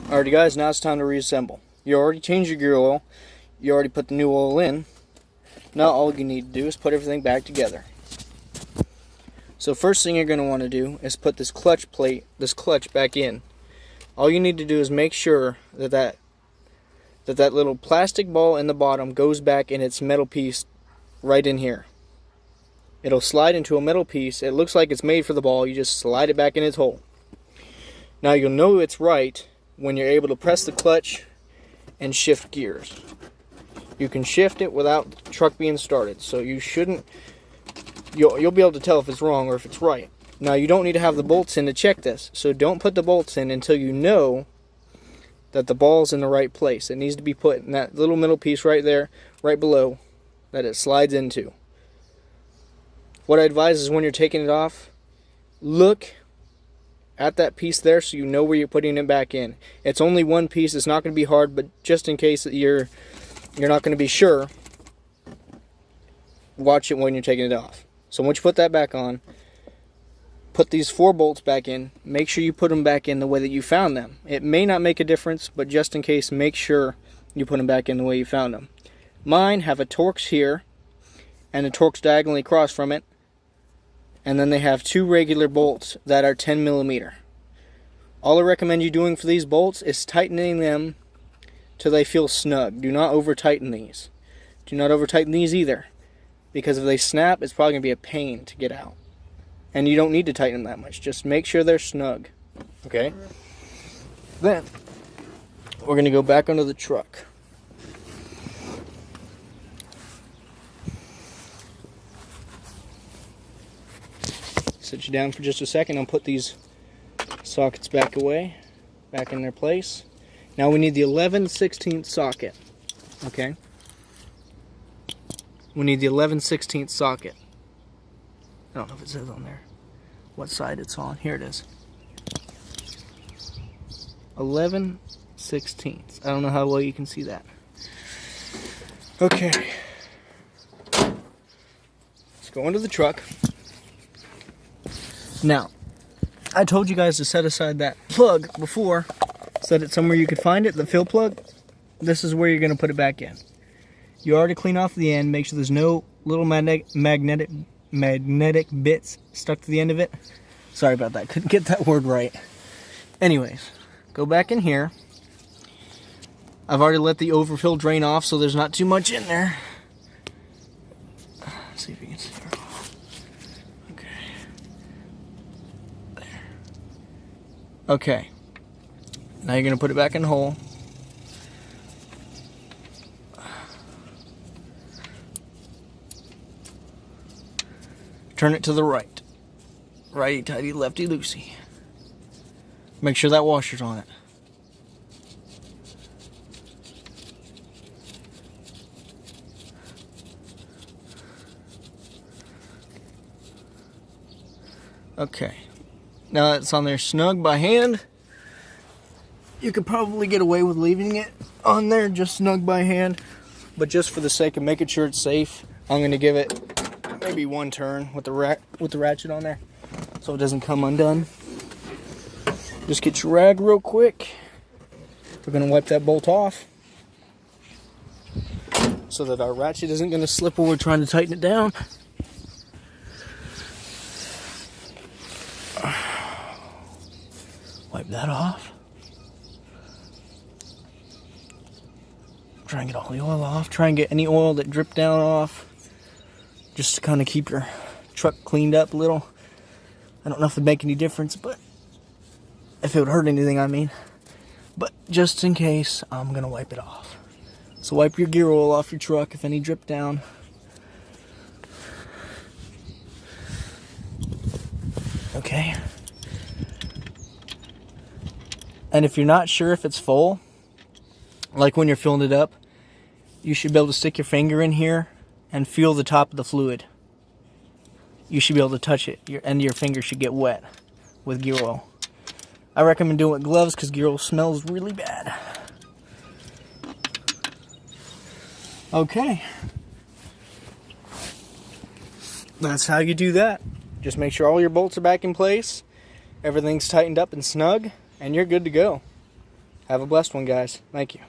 Alrighty guys, now it's time to reassemble. You already changed your gear oil. You already put the new oil in. Now all you need to do is put everything back together. So first thing you're going to want to do is put this clutch back in. All you need to do is make sure that little plastic ball in the bottom goes back in its metal piece right in here. It'll slide into a metal piece. It looks like it's made for the ball. You just slide it back in its hole. Now you'll know it's right when you're able to press the clutch and shift gears. You can shift it without the truck being started, so you'll be able to tell if it's wrong or if it's right. Now you don't need to have the bolts in to check this, so don't put the bolts in until you know that the ball's in the right place. It needs to be put in that little middle piece right there, right below, that it slides into. What I advise is when you're taking it off, look at that piece there so you know where you're putting it back in. It's only one piece. It's not going to be hard, but just in case that you're not going to be sure, watch it when you're taking it off. So once you put that back on, put these 4 bolts back in. Make sure you put them back in the way that you found them. It may not make a difference, but just in case, make sure you put them back in the way you found them. Mine have a Torx here and a Torx diagonally across from it. And then they have 2 regular bolts that are 10 millimeter. All I recommend you doing for these bolts is tightening them till they feel snug. Do not over tighten these. Do not over tighten these either, because if they snap, it's probably going to be a pain to get out. And you don't need to tighten them that much. Just make sure they're snug. Okay? Then we're going to go back onto the truck. Sit you down for just a second. I'll put these sockets back in their place. Now we need the 11/16 socket. Okay? We need the 11/16 socket. I don't know if it says on there what side it's on. Here it is. 11/16. I don't know how well you can see that. Okay. Let's go into the truck. Now, I told you guys to set aside that plug before. Set it somewhere you could find it, the fill plug. This is where you're going to put it back in. You already clean off the end. Make sure there's no little magnetic bits stuck to the end of it. Sorry about that. Couldn't get that word right. Anyways, go back in here. I've already let the overfill drain off, so there's not too much in there. Let's see if you can see. Okay, now you're going to put it back in the hole. Turn it to the right. Righty-tighty, lefty-loosey. Make sure that washer's on it. Okay. Now that it's on there snug by hand, you could probably get away with leaving it on there just snug by hand. But just for the sake of making sure it's safe, I'm going to give it maybe 1 turn with the ratchet on there so it doesn't come undone. Just get your rag real quick. We're going to wipe that bolt off so that our ratchet isn't going to slip when we're trying to tighten it down. Wipe that off. Try and get all the oil off. Try and get any oil that dripped down off. Just to kind of keep your truck cleaned up a little. I don't know if it'd make any difference, but if it would hurt anything, I mean. But just in case, I'm going to wipe it off. So wipe your gear oil off your truck if any dripped down. Okay. And if you're not sure if it's full, like when you're filling it up, you should be able to stick your finger in here and feel the top of the fluid. You should be able to touch it. Your end of your finger should get wet with gear oil. I recommend doing it with gloves because gear oil smells really bad. Okay. That's how you do that. Just make sure all your bolts are back in place, everything's tightened up and snug, and you're good to go. Have a blessed one, guys. Thank you.